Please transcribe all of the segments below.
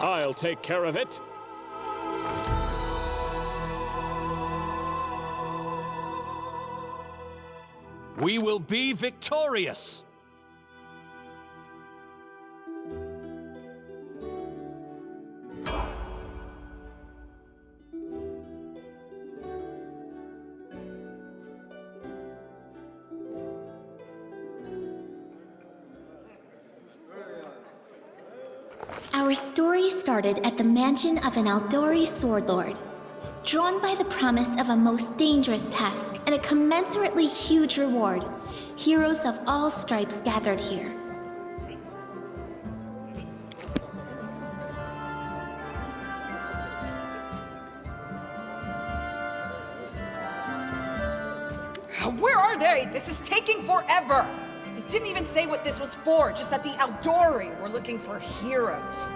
I'll take care of it. We will be victorious! Our story started at the mansion of an Aldori sword lord. Drawn by the promise of a most dangerous task and a commensurately huge reward, heroes of all stripes gathered here. Where are they? This is taking forever! It didn't even say what this was for, just that the Aldori were looking for heroes.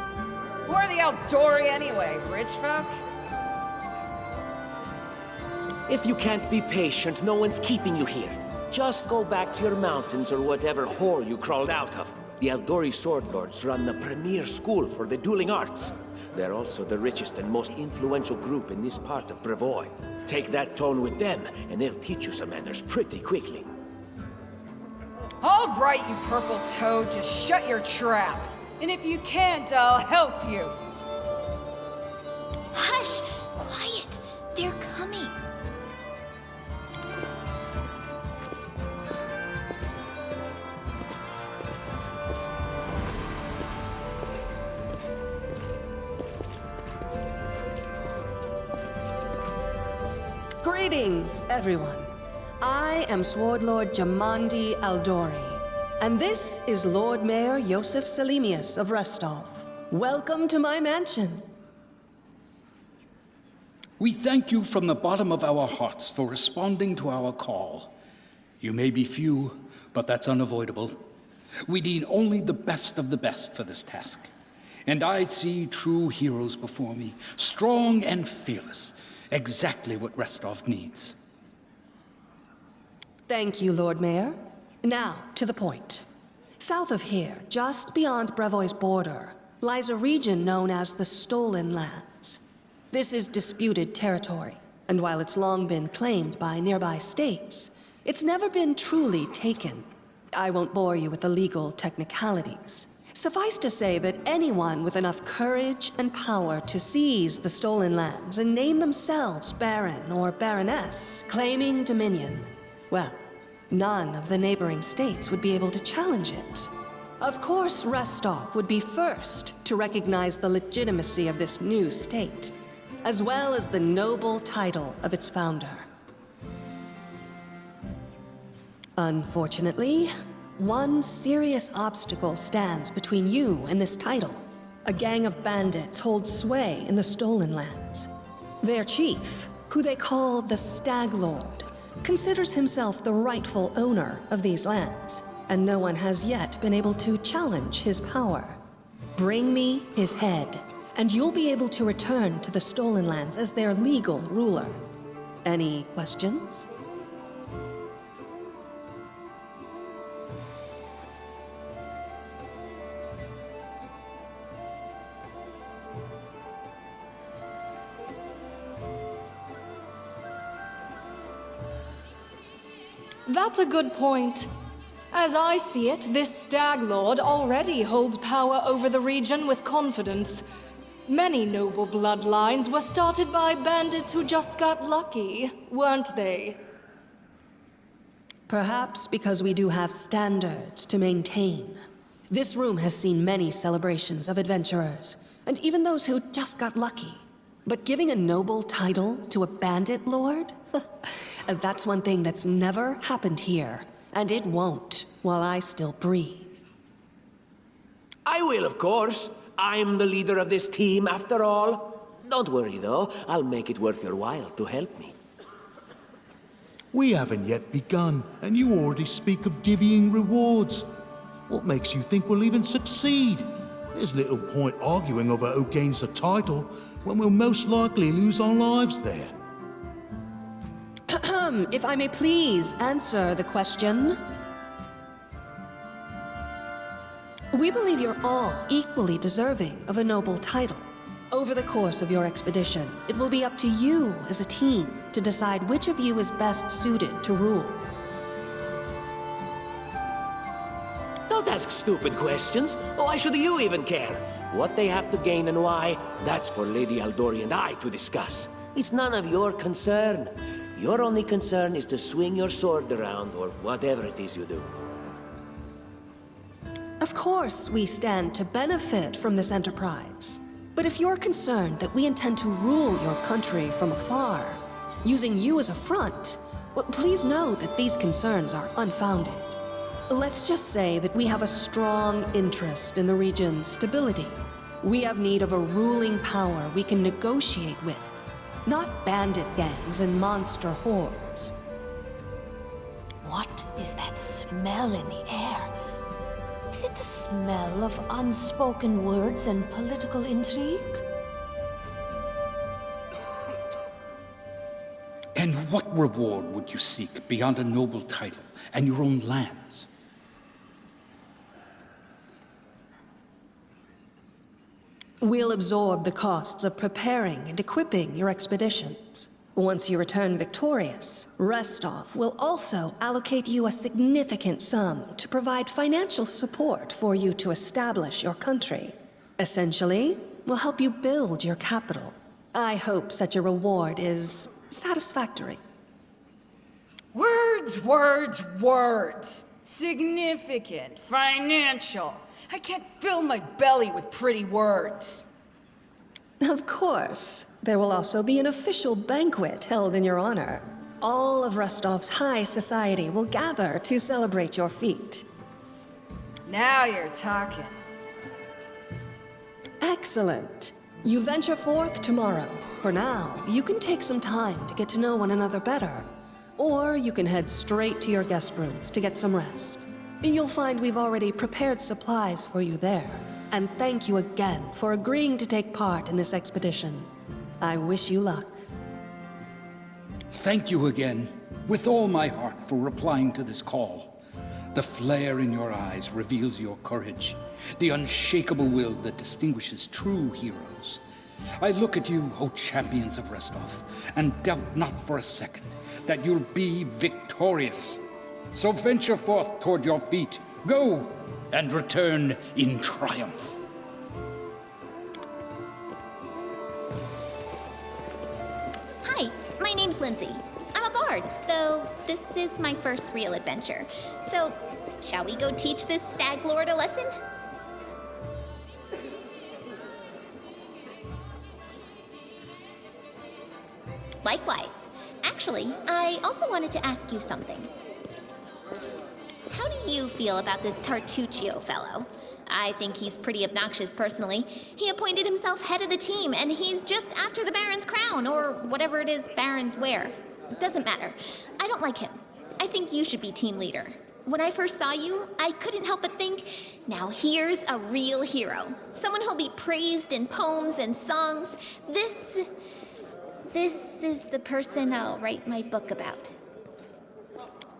Who are the Aldori anyway? Rich folk? If you can't be patient, no one's keeping you here. Just go back to your mountains or whatever hole you crawled out of. The Aldori Sword Lords run the premier school for the dueling arts. They're also the richest and most influential group in this part of Brevoy. Take that tone with them, and they'll teach you some manners pretty quickly. All right, you purple toad, just shut your trap. And if you can't, I'll help you. Hush! Quiet! They're coming. Greetings, everyone. I am Sword Lord Jamandi Aldori, and this is Lord Mayor Yosef Selimius of Restov. Welcome to my mansion. We thank you from the bottom of our hearts for responding to our call. You may be few, but that's unavoidable. We need only the best of the best for this task. And I see true heroes before me, strong and fearless, exactly what Restov needs. Thank you, Lord Mayor. Now, to the point. South of here, just beyond Brevoy's border, lies a region known as the Stolen Lands. This is disputed territory, and while it's long been claimed by nearby states, it's never been truly taken. I won't bore you with the legal technicalities. Suffice to say that anyone with enough courage and power to seize the Stolen Lands and name themselves Baron or Baroness, claiming dominion, well, none of the neighboring states would be able to challenge it. Of course, Restov would be first to recognize the legitimacy of this new state, as well as the noble title of its founder. Unfortunately, one serious obstacle stands between you and this title. A gang of bandits holds sway in the Stolen Lands. Their chief, who they call the Stag Lord, considers himself the rightful owner of these lands, and no one has yet been able to challenge his power. Bring me his head, and you'll be able to return to the Stolen Lands as their legal ruler. Any questions? That's a good point. As I see it, this Stag Lord already holds power over the region with confidence. Many noble bloodlines were started by bandits who just got lucky, weren't they? Perhaps because we do have standards to maintain. This room has seen many celebrations of adventurers, and even those who just got lucky. But giving a noble title to a bandit lord? That's one thing that's never happened here, and it won't while I still breathe. I will, of course. I'm the leader of this team, after all. Don't worry, though. I'll make it worth your while to help me. We haven't yet begun, and you already speak of divvying rewards. What makes you think we'll even succeed? There's little point arguing over who gains the title when we'll most likely lose our lives there. If I may please answer the question. We believe you're all equally deserving of a noble title. Over the course of your expedition, it will be up to you as a team to decide which of you is best suited to rule. Don't ask stupid questions. Why should you even care? What they have to gain and why, that's for Lady Aldori and I to discuss. It's none of your concern. Your only concern is to swing your sword around, or whatever it is you do. Of course, we stand to benefit from this enterprise. But if you're concerned that we intend to rule your country from afar, using you as a front, well, please know that these concerns are unfounded. Let's just say that we have a strong interest in the region's stability. We have need of a ruling power we can negotiate with, not bandit gangs and monster hordes. What is that smell in the air? Is it the smell of unspoken words and political intrigue? And what reward would you seek beyond a noble title and your own lands? We'll absorb the costs of preparing and equipping your expeditions. Once you return victorious, Restov will also allocate you a significant sum to provide financial support for you to establish your country. Essentially, we'll help you build your capital. I hope such a reward is satisfactory. Words, words, words. Significant, financial. I can't fill my belly with pretty words. Of course. There will also be an official banquet held in your honor. All of Rostov's high society will gather to celebrate your feat. Now you're talking. Excellent. You venture forth tomorrow. For now, you can take some time to get to know one another better. Or you can head straight to your guest rooms to get some rest. You'll find we've already prepared supplies for you there. And thank you again for agreeing to take part in this expedition. I wish you luck. Thank you again, with all my heart, for replying to this call. The flare in your eyes reveals your courage, the unshakable will that distinguishes true heroes. I look at you, O champions of Restov, and doubt not for a second that you'll be victorious. So venture forth toward your feet. Go, and return in triumph. Hi, my name's Lindsay. I'm a bard, though this is my first real adventure. So, shall we go teach this stag lord a lesson? Likewise. Actually, I also wanted to ask you something. How do you feel about this Tartuccio fellow? I think he's pretty obnoxious personally. He appointed himself head of the team, and he's just after the Baron's crown, or whatever it is barons wear. Doesn't matter. I don't like him. I think you should be team leader. When I first saw you, I couldn't help but think, now here's a real hero. Someone who'll be praised in poems and songs. This is the person I'll write my book about.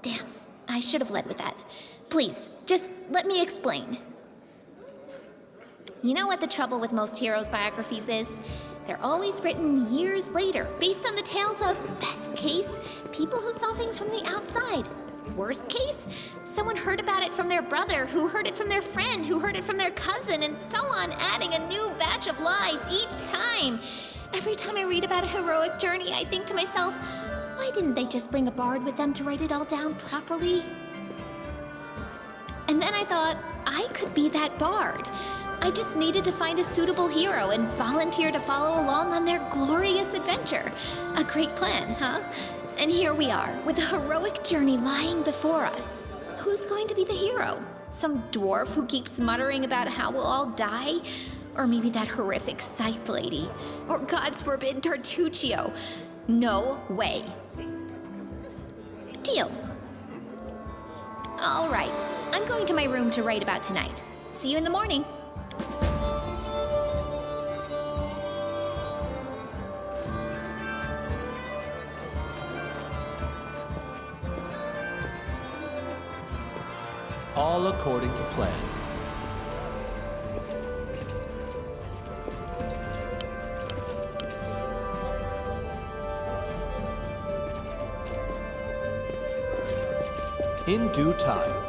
Damn, I should have led with that. Please, just let me explain. You know what the trouble with most heroes' biographies is? They're always written years later, based on the tales of, best case, people who saw things from the outside. Worst case, someone heard about it from their brother, who heard it from their friend, who heard it from their cousin, and so on, adding a new batch of lies each time. Every time I read about a heroic journey, I think to myself, why didn't they just bring a bard with them to write it all down properly? And then I thought, I could be that bard. I just needed to find a suitable hero and volunteer to follow along on their glorious adventure. A great plan, huh? And here we are, with a heroic journey lying before us. Who's going to be the hero? Some dwarf who keeps muttering about how we'll all die? Or maybe that horrific scythe lady? Or God's forbid, Tartuccio? No way. Deal. All right, I'm going to my room to write about tonight. See you in the morning. All according to plan. In due time.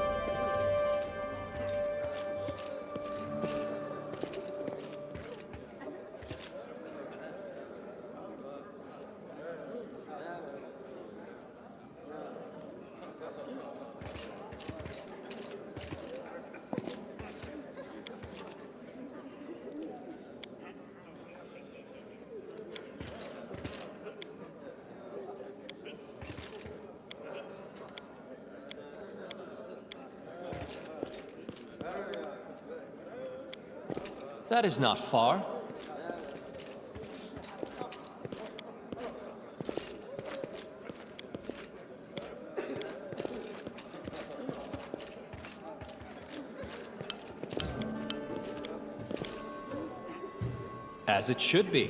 That is not far. As it should be.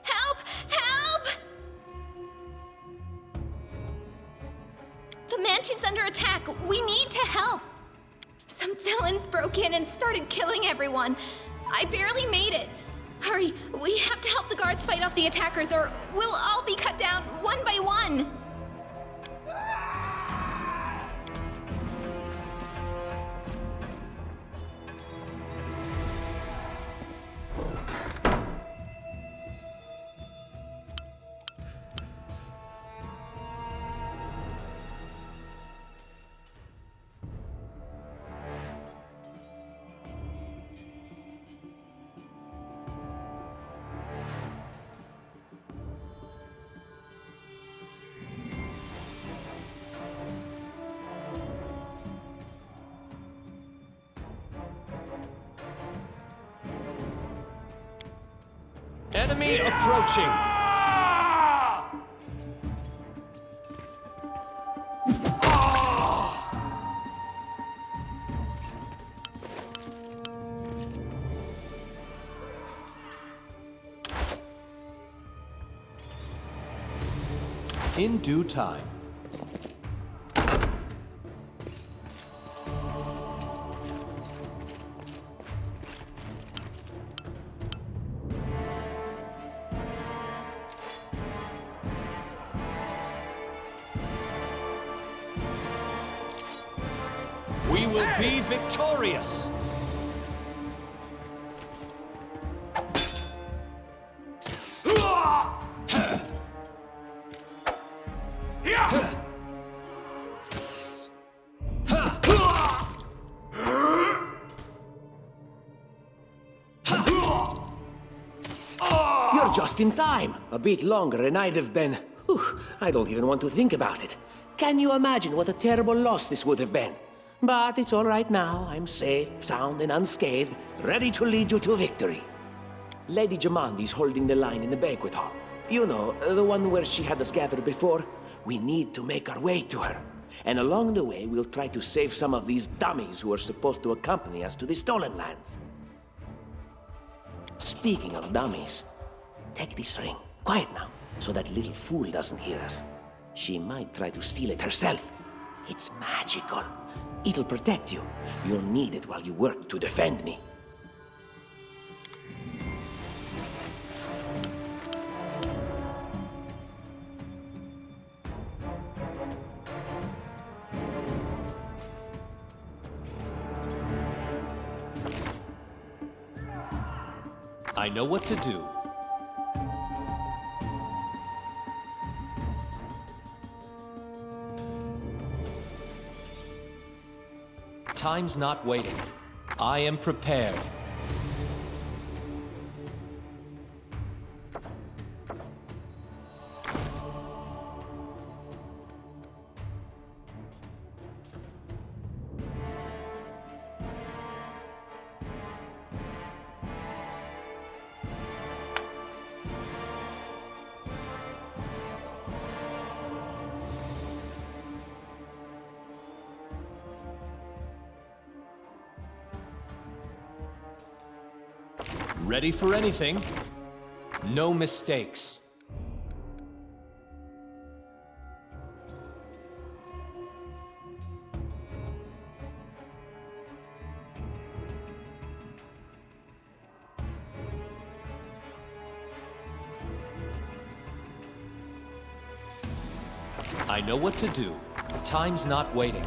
Help! Help! The mansion's under attack. We need to help. Some villains broke in and started killing everyone. I barely made it. Hurry, we have to help the guards fight off the attackers or we'll all be cut down one by one. Enemy approaching. In due time. We will be victorious! You're just in time. A bit longer and I'd have been... Whew, I don't even want to think about it. Can you imagine what a terrible loss this would have been? But it's all right now. I'm safe, sound, and unscathed, ready to lead you to victory. Lady Jamandi's holding the line in the banquet hall. You know, the one where she had us gathered before. We need to make our way to her. And along the way, we'll try to save some of these dummies who are supposed to accompany us to the stolen lands. Speaking of dummies, take this ring. Quiet now, so that little fool doesn't hear us. She might try to steal it herself. It's magical. It'll protect you. You'll need it while you work to defend me. I know what to do. Time's not waiting. I am prepared. Ready for anything. No mistakes. I know what to do. Time's not waiting.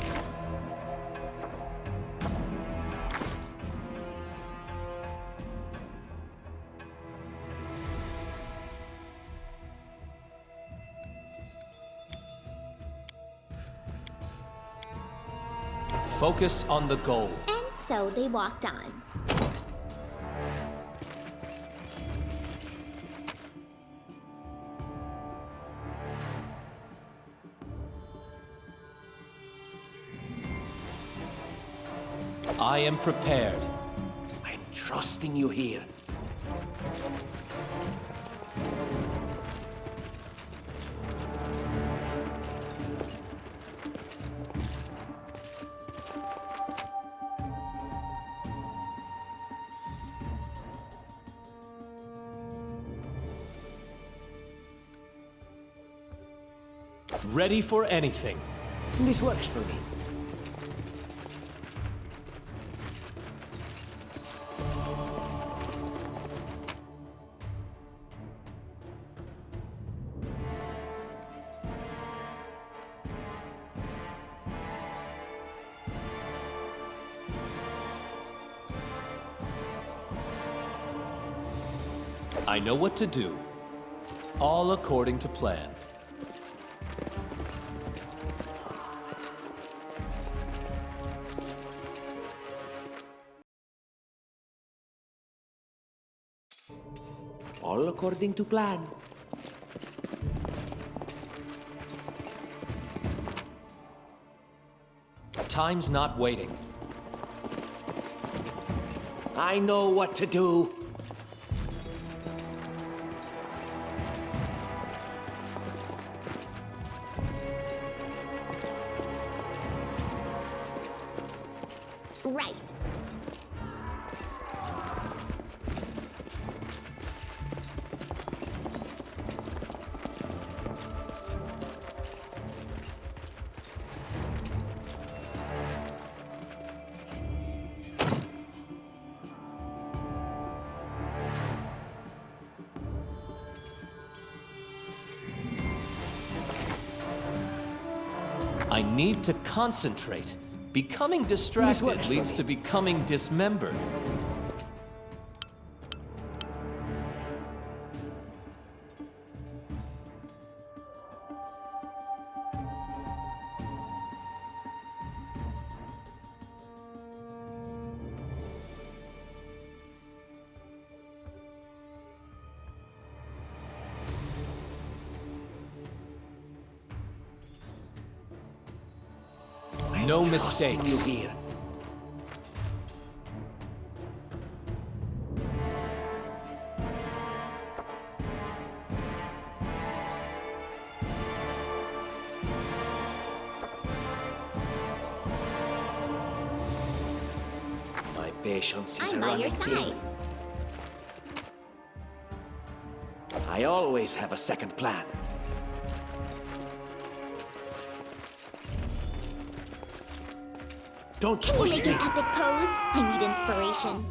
Focus on the goal. And so they walked on. I am prepared. I'm trusting you here. Ready for anything. This works for me. I know what to do. All according to plan. All according to plan. Time's not waiting. I know what to do. Right. I need to concentrate. Becoming distracted leads to becoming dismembered. No mistakes. You here. My patience is I'm by your running side. thin. I always have a second plan. Don't Can you push make me. an epic pose? I need inspiration.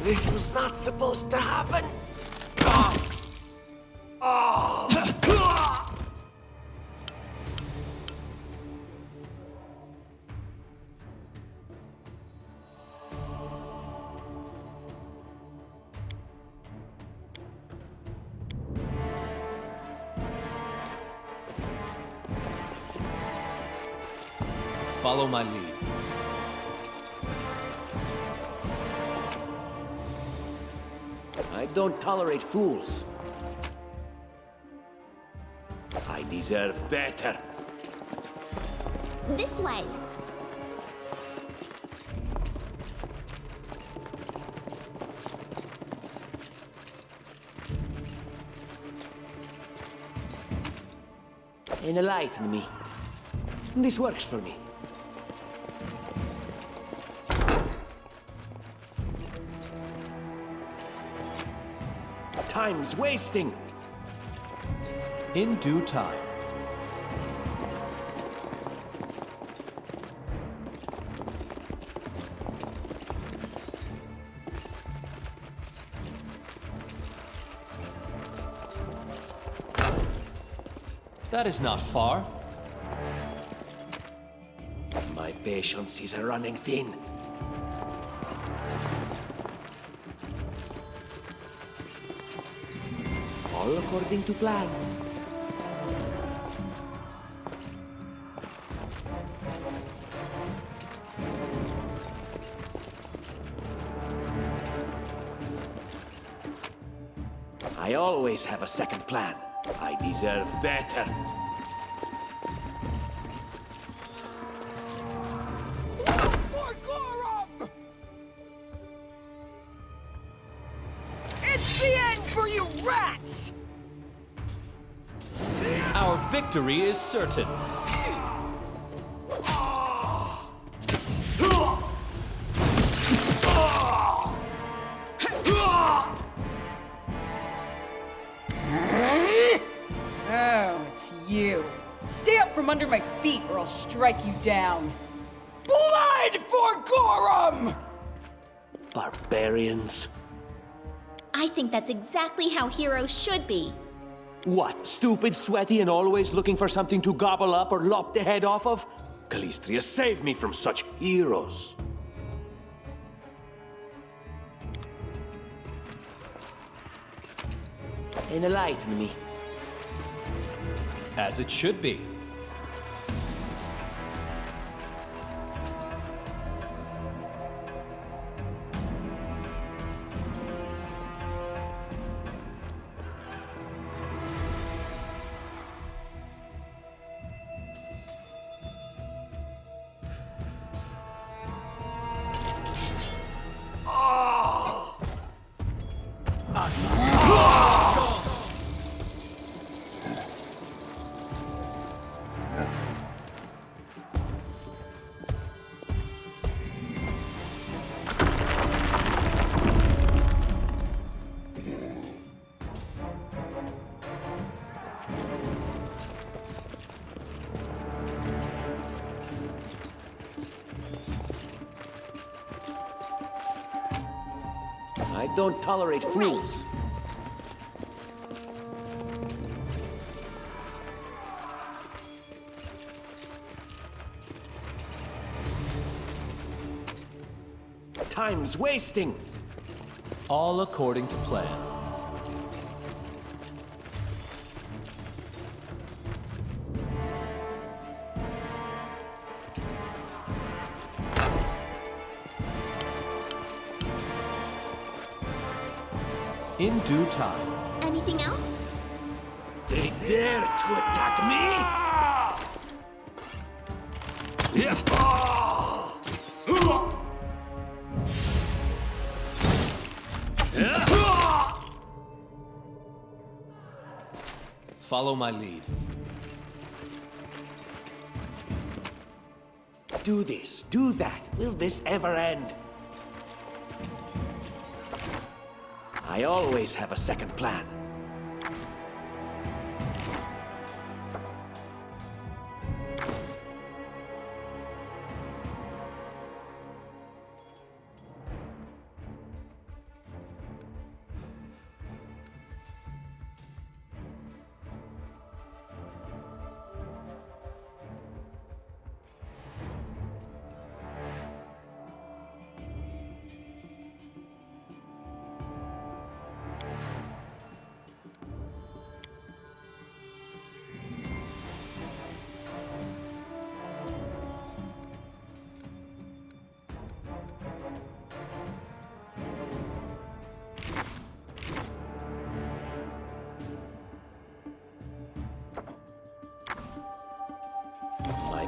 This was not supposed to happen. Follow my lead. I don't tolerate fools. I deserve better. This way. Enlighten me. This works for me. Time's wasting. In due time. That is not far. My patience is running thin. All according to plan. I always have a second plan. I deserve better. It's the end for you rats! Our victory is certain. Oh, it's you. Stay up from under my feet or I'll strike you down. Blood for Gorum! Barbarians. I think that's exactly how heroes should be. What, stupid, sweaty, and always looking for something to gobble up or lop the head off of? Calistria, save me from such heroes. Enlighten me. As it should be. I don't tolerate fools. Time's wasting. All according to plan. In due time. Anything else? They dare to attack me? Follow my lead. Do this, do that. Will this ever end? I always have a second plan.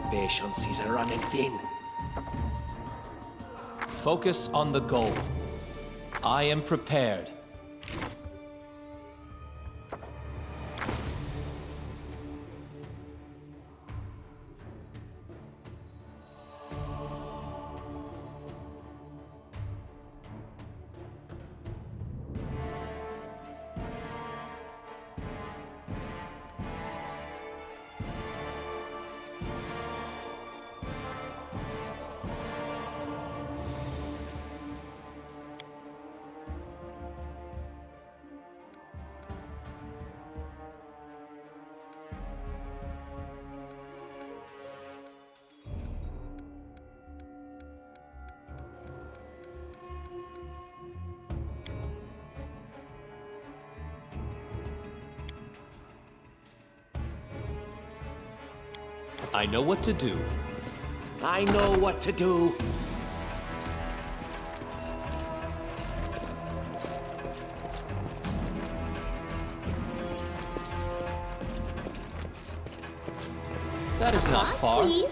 patience is running thin. Focus on the goal. I am prepared. I know what to do. I know what to do. That is not far. Please.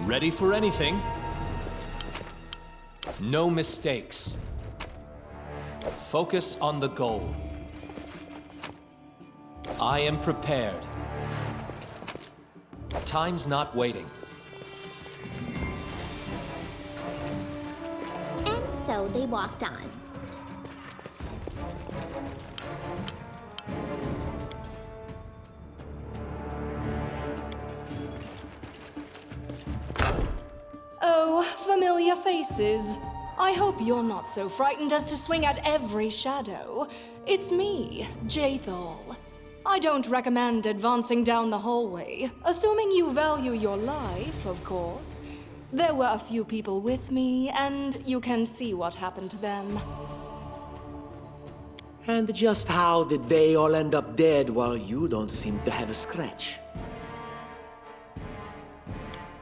Ready for anything. No mistakes. Focus on the goal. I am prepared. Time's not waiting. And so they walked on. Oh, familiar faces. I hope you're not so frightened as to swing at every shadow. It's me, Jaethal. I don't recommend advancing down the hallway, assuming you value your life, of course. There were a few people with me, and you can see what happened to them. And just how did they all end up dead while you don't seem to have a scratch?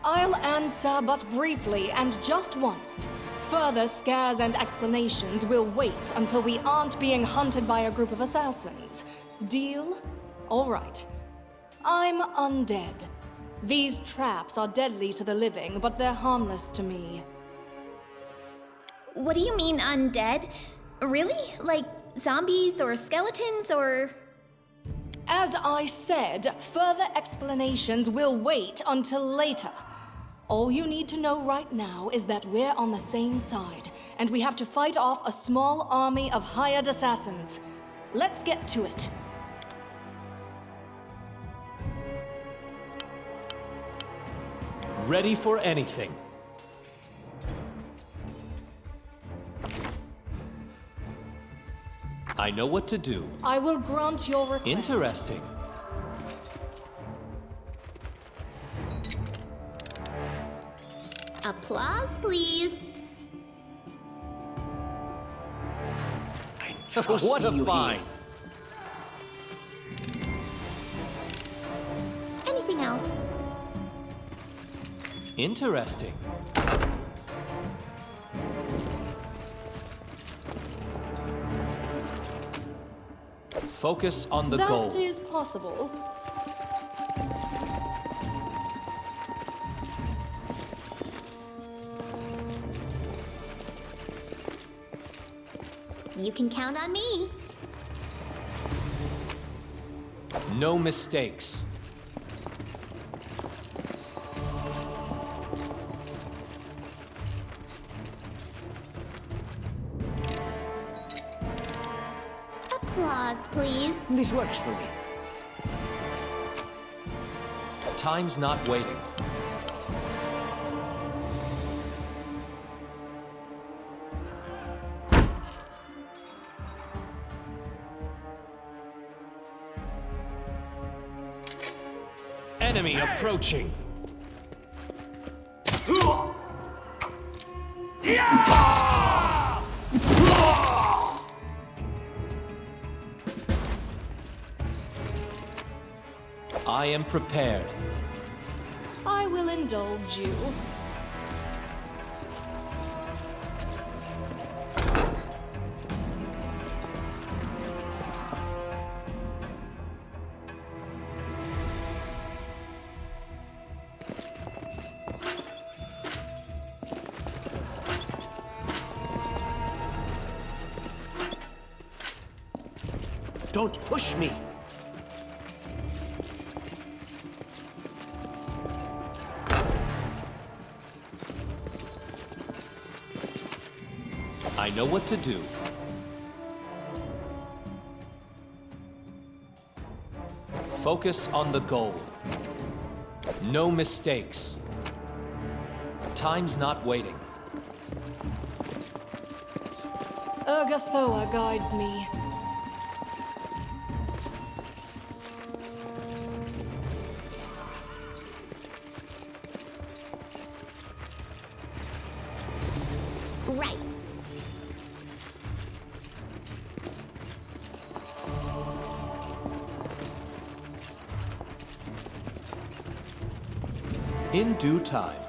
I'll answer but briefly and just once. Further scares and explanations will wait until we aren't being hunted by a group of assassins. Deal? All right. I'm undead. These traps are deadly to the living, but they're harmless to me. What do you mean undead? Really? Like zombies or skeletons or... As I said, further explanations will wait until later. All you need to know right now is that we're on the same side, and we have to fight off a small army of hired assassins. Let's get to it. Ready for anything. I know what to do. I will grant your request. Interesting. Applause, please. What a find. Anything else? Interesting. Focus on the goal. That is possible. You can count on me. No mistakes. Applause, please. This works for me. Time's not waiting. Enemy approaching. I am prepared. I will indulge you. Don't push me. I know what to do. Focus on the goal. No mistakes. Time's not waiting. Urgathoa guides me. Right. In due time.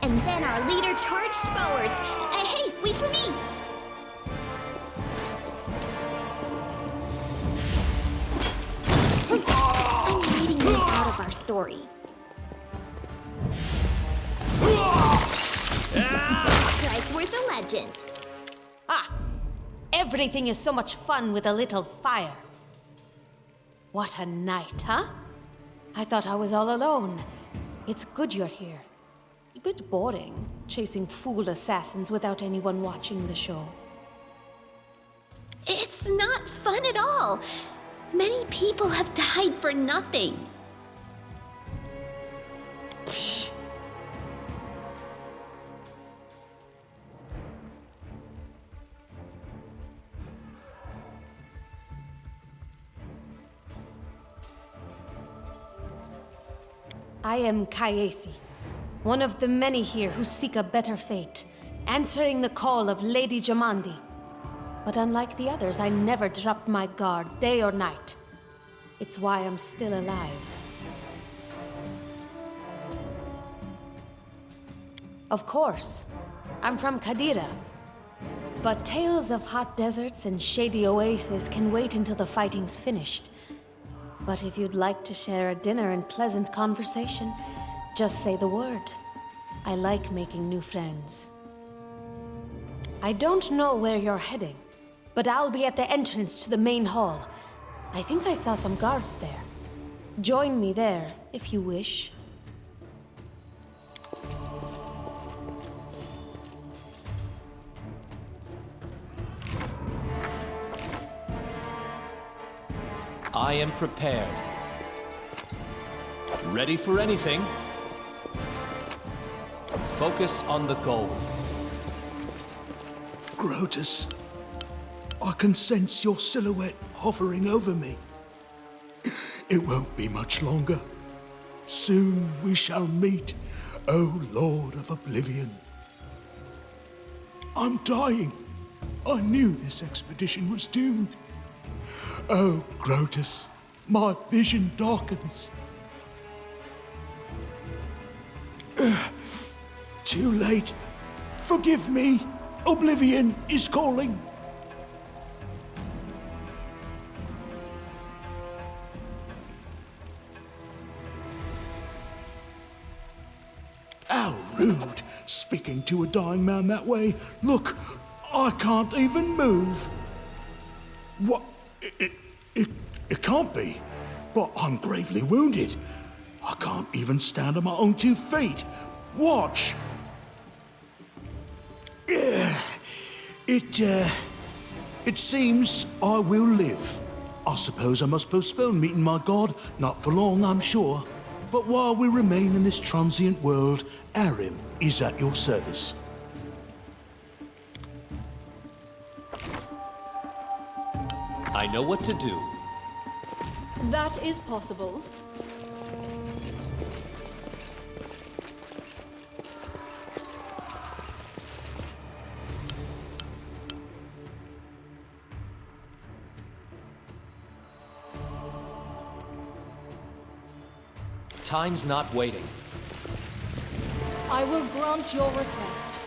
And then our leader charged forwards. Hey, wait for me! I'm reading them out of our story. Strike's worth a legend. Ah! Everything is so much fun with a little fire. What a night, huh? I thought I was all alone. It's good you're here. A bit boring, chasing fool assassins without anyone watching the show. It's not fun at all. Many people have died for nothing. Psh. I am Kayesi, one of the many here who seek a better fate, answering the call of Lady Jamandi. But unlike the others, I never dropped my guard, day or night. It's why I'm still alive. Of course, I'm from Kadira. But tales of hot deserts and shady oases can wait until the fighting's finished. But if you'd like to share a dinner and pleasant conversation, just say the word. I like making new friends. I don't know where you're heading, but I'll be at the entrance to the main hall. I think I saw some guards there. Join me there, if you wish. I am prepared. Ready for anything. Focus on the goal. Grotus, I can sense your silhouette hovering over me. It won't be much longer. Soon we shall meet, O Lord of Oblivion. I'm dying. I knew this expedition was doomed. Oh, Grotus, my vision darkens. Too late. Forgive me. Oblivion is calling. How rude, speaking to a dying man that way. Look, I can't even move. What? It can't be. But I'm gravely wounded. I can't even stand on my own 2 feet. Watch. It seems I will live. I suppose I must postpone meeting my god. Not for long, I'm sure. But while we remain in this transient world, Arim is at your service. I know what to do. That is possible. Time's not waiting. I will grant your request.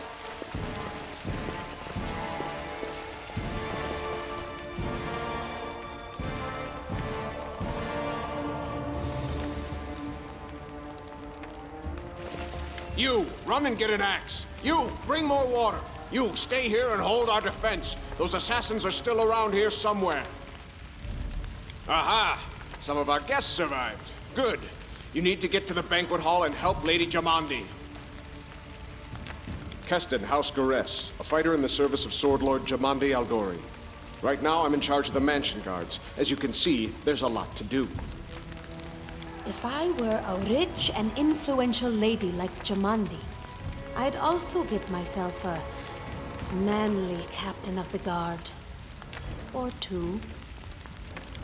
You, run and get an axe. You, bring more water. You stay here and hold our defense. Those assassins are still around here somewhere. Aha! Some of our guests survived. Good. You need to get to the banquet hall and help Lady Jamandi. Keston, House Garess, a fighter in the service of Sword Lord Jamandi Aldori. Right now, I'm in charge of the mansion guards. As you can see, there's a lot to do. If I were a rich and influential lady like Jamandi, I'd also get myself a manly captain of the guard. Or two.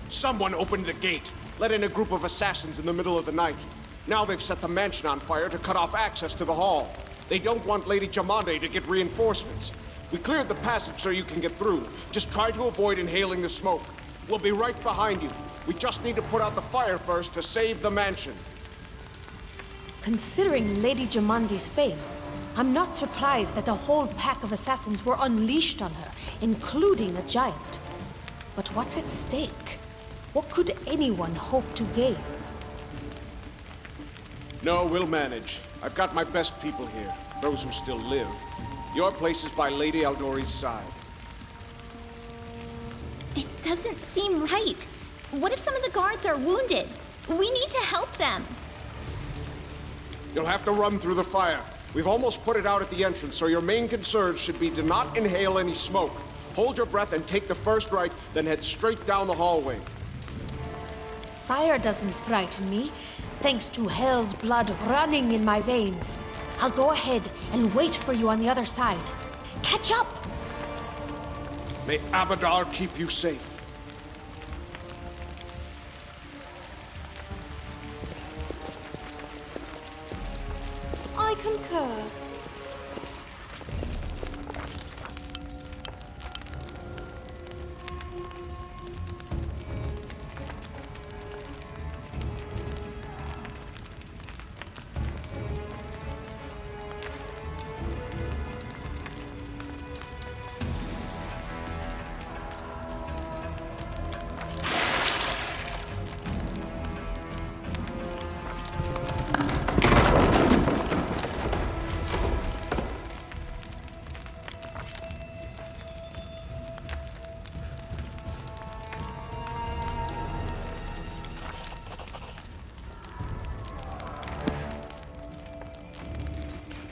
Someone opened the gate, let in a group of assassins in the middle of the night. Now they've set the mansion on fire to cut off access to the hall. They don't want Lady Jamandi to get reinforcements. We cleared the passage so you can get through. Just try to avoid inhaling the smoke. We'll be right behind you. We just need to put out the fire first to save the mansion. Considering Lady Jamandi's fame, I'm not surprised that a whole pack of assassins were unleashed on her, including a giant. But what's at stake? What could anyone hope to gain? No, we'll manage. I've got my best people here, those who still live. Your place is by Lady Aldori's side. It doesn't seem right. What if some of the guards are wounded? We need to help them. You'll have to run through the fire. We've almost put it out at the entrance, so your main concern should be to not inhale any smoke. Hold your breath and take the first right, then head straight down the hallway. Fire doesn't frighten me, thanks to hell's blood running in my veins. I'll go ahead and wait for you on the other side. Catch up! May Abadar keep you safe. I concur.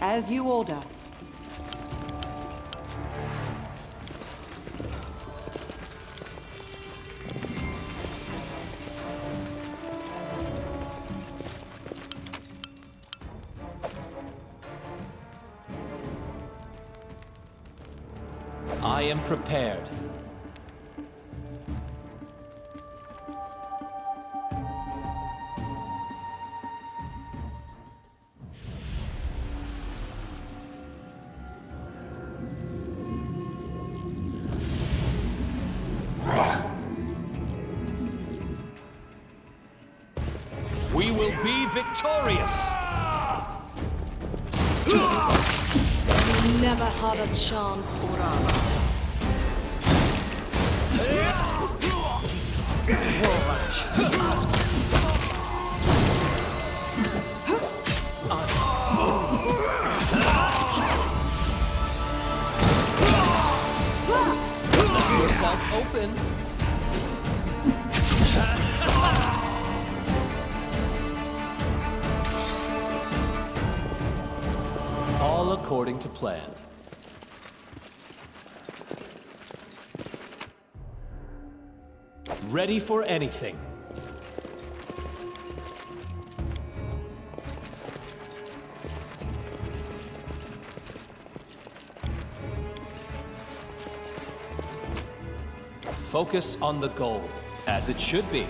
As you order. I am prepared. We will be victorious! We never had a chance. Yourself open. All according to plan. Ready for anything. Focus on the goal, as it should be.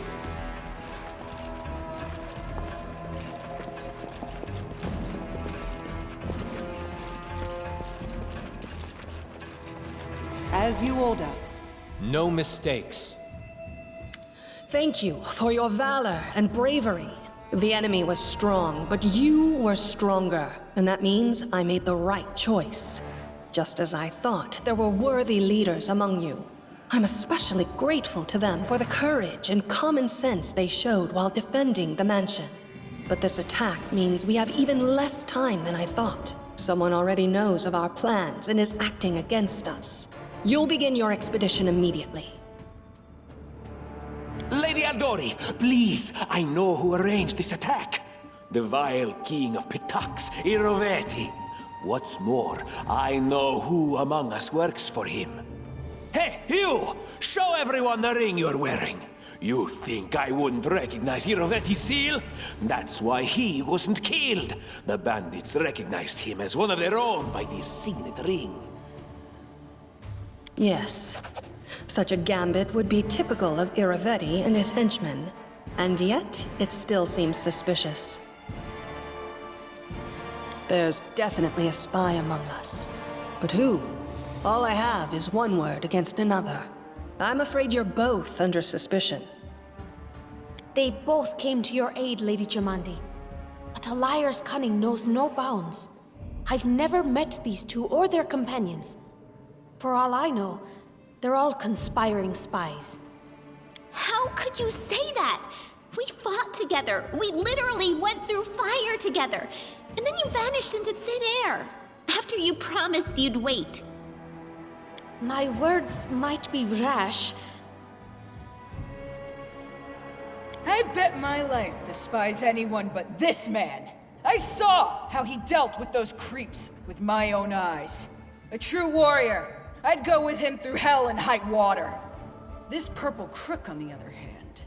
As you order. No mistakes. Thank you for your valor and bravery. The enemy was strong, but you were stronger, and that means I made the right choice. Just as I thought, there were worthy leaders among you. I'm especially grateful to them for the courage and common sense they showed while defending the mansion. But this attack means we have even less time than I thought. Someone already knows of our plans and is acting against us. You'll begin your expedition immediately. Lady Aldori, please, I know who arranged this attack. The vile king of Pitax, Iroveti. What's more, I know who among us works for him. Hey, you! Show everyone the ring you're wearing. You think I wouldn't recognize Iroveti's seal? That's why he wasn't killed. The bandits recognized him as one of their own by this signet ring. Yes. Such a gambit would be typical of Iroveti and his henchmen. And yet, it still seems suspicious. There's definitely a spy among us. But who? All I have is one word against another. I'm afraid you're both under suspicion. They both came to your aid, Lady Jamandi. But a liar's cunning knows no bounds. I've never met these two or their companions. For all I know, they're all conspiring spies. How could you say that? We fought together. We literally went through fire together. And then you vanished into thin air. After you promised you'd wait. My words might be rash. I bet my life despises anyone but this man. I saw how he dealt with those creeps with my own eyes. A true warrior. I'd go with him through hell and high water. This purple crook, on the other hand,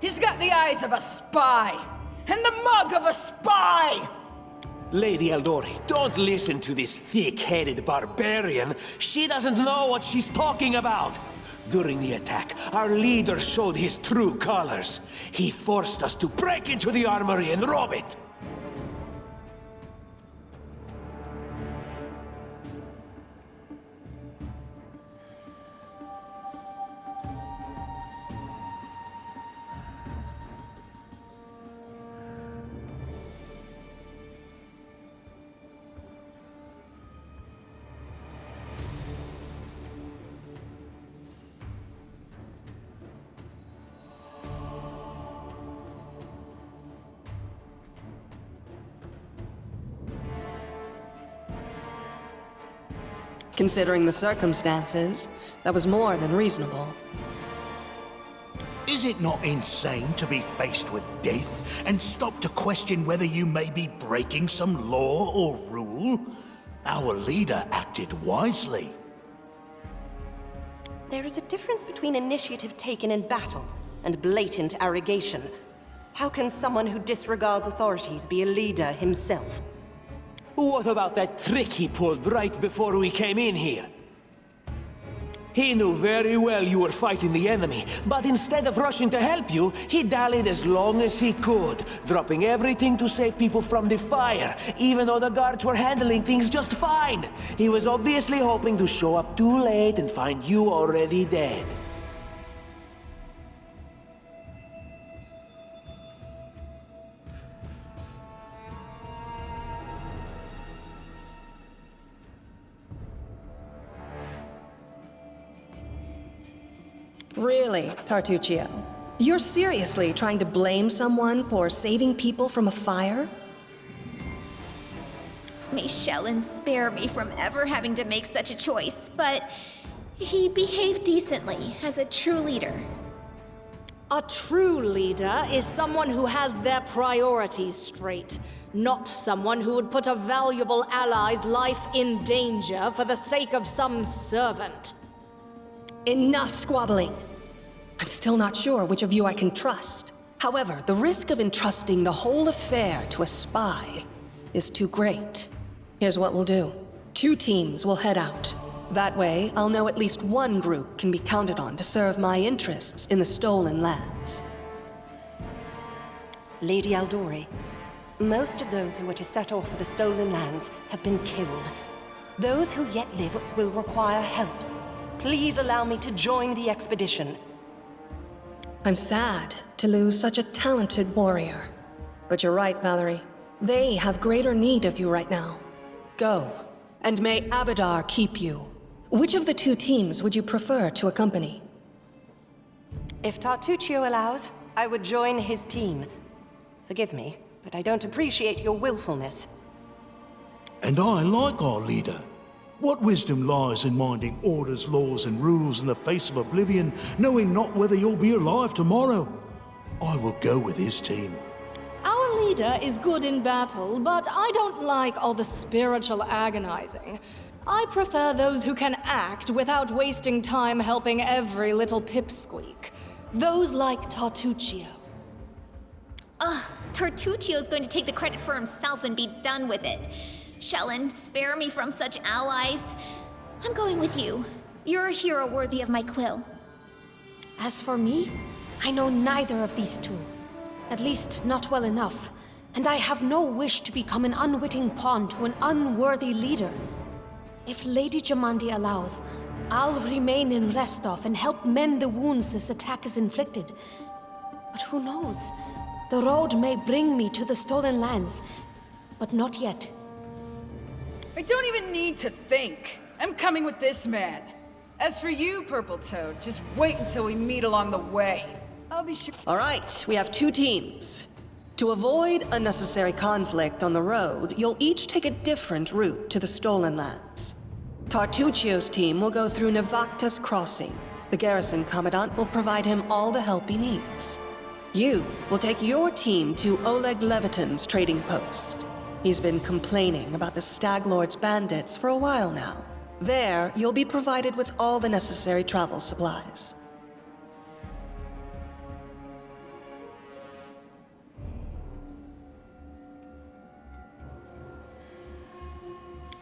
he's got the eyes of a spy, and the mug of a spy! Lady Aldori, don't listen to this thick-headed barbarian. She doesn't know what she's talking about. During the attack, our leader showed his true colors. He forced us to break into the armory and rob it. Considering the circumstances, that was more than reasonable. Is it not insane to be faced with death and stop to question whether you may be breaking some law or rule? Our leader acted wisely. There is a difference between initiative taken in battle and blatant arrogation. How can someone who disregards authorities be a leader himself? What about that trick he pulled right before we came in here? He knew very well you were fighting the enemy, but instead of rushing to help you, he dallied as long as he could, dropping everything to save people from the fire, even though the guards were handling things just fine. He was obviously hoping to show up too late and find you already dead. Really, Tartuccio? You're seriously trying to blame someone for saving people from a fire? May Shellen spare me from ever having to make such a choice, but he behaved decently as a true leader. A true leader is someone who has their priorities straight, not someone who would put a valuable ally's life in danger for the sake of some servant. Enough squabbling. I'm still not sure which of you I can trust. However, the risk of entrusting the whole affair to a spy is too great. Here's what we'll do. 2 teams will head out. That way, I'll know at least one group can be counted on to serve my interests in the stolen lands. Lady Aldori, most of those who were to set off for the stolen lands have been killed. Those who yet live will require help. Please allow me to join the expedition. I'm sad to lose such a talented warrior. But you're right, Valerie. They have greater need of you right now. Go, and may Abadar keep you. Which of the 2 teams would you prefer to accompany? If Tartuccio allows, I would join his team. Forgive me, but I don't appreciate your willfulness. And I like our leader. What wisdom lies in minding orders, laws, and rules in the face of oblivion, knowing not whether you'll be alive tomorrow? I will go with his team. Our leader is good in battle, but I don't like all the spiritual agonizing. I prefer those who can act without wasting time helping every little pipsqueak. Those like Tartuccio. Ugh, Tartuccio's going to take the credit for himself and be done with it. Shellen, spare me from such allies. I'm going with you. You're a hero worthy of my quill. As for me, I know neither of these two. At least, not well enough. And I have no wish to become an unwitting pawn to an unworthy leader. If Lady Jamandi allows, I'll remain in Restov and help mend the wounds this attack has inflicted. But who knows? The road may bring me to the Stolen Lands, but not yet. I don't even need to think. I'm coming with this man. As for you, Purple Toad, just wait until we meet along the way. I'll be sure. All right, we have 2 teams. To avoid unnecessary conflict on the road, you'll each take a different route to the Stolen Lands. Tartuccio's team will go through Navakta's crossing. The garrison commandant will provide him all the help he needs. You will take your team to Oleg Levitin's trading post. He's been complaining about the Stag Lord's bandits for a while now. There, you'll be provided with all the necessary travel supplies.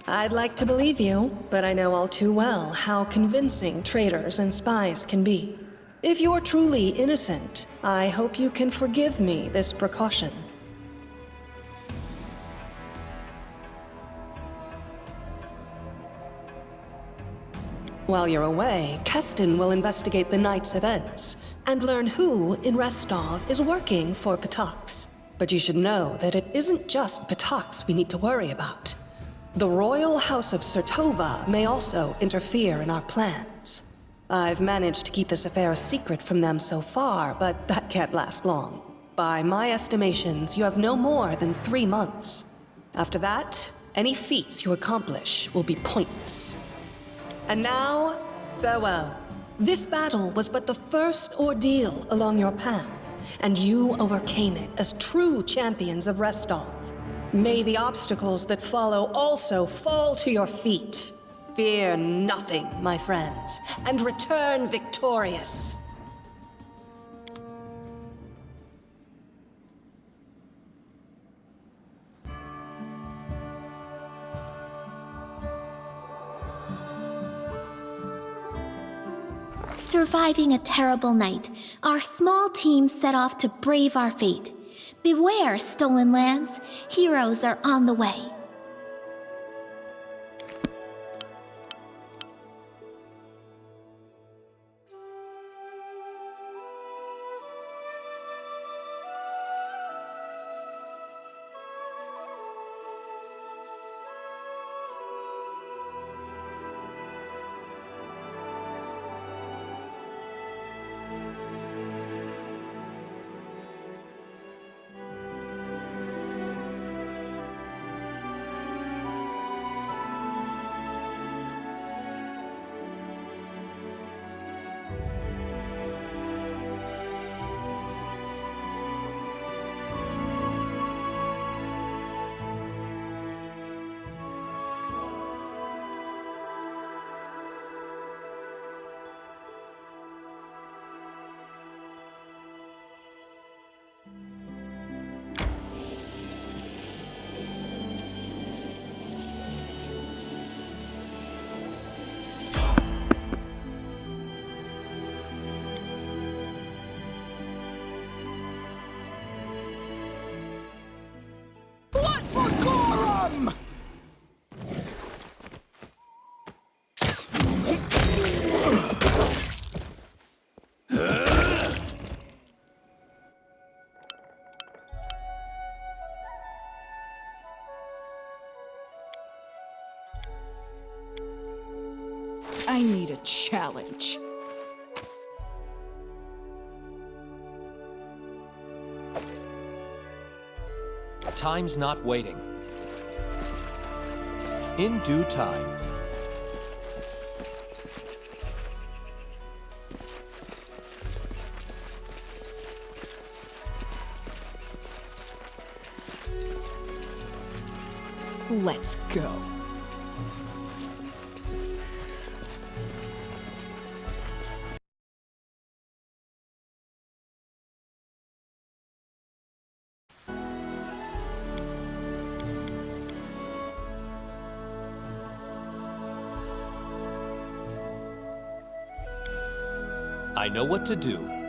I'd like to believe you, but I know all too well how convincing traitors and spies can be. If you're truly innocent, I hope you can forgive me this precaution. While you're away, Keston will investigate the night's events and learn who in Restov is working for Patox. But you should know that it isn't just Patox we need to worry about. The Royal House of Sertova may also interfere in our plans. I've managed to keep this affair a secret from them so far, but that can't last long. By my estimations, you have no more than 3 months. After that, any feats you accomplish will be pointless. And now, farewell. This battle was but the first ordeal along your path, and you overcame it as true champions of Restov. May the obstacles that follow also fall to your feet. Fear nothing, my friends, and return victorious. Surviving a terrible night, our small team set off to brave our fate. Beware, Stolen Lands. Heroes are on the way. I need a challenge. Time's not waiting. In due time. Let's go. I know what to do.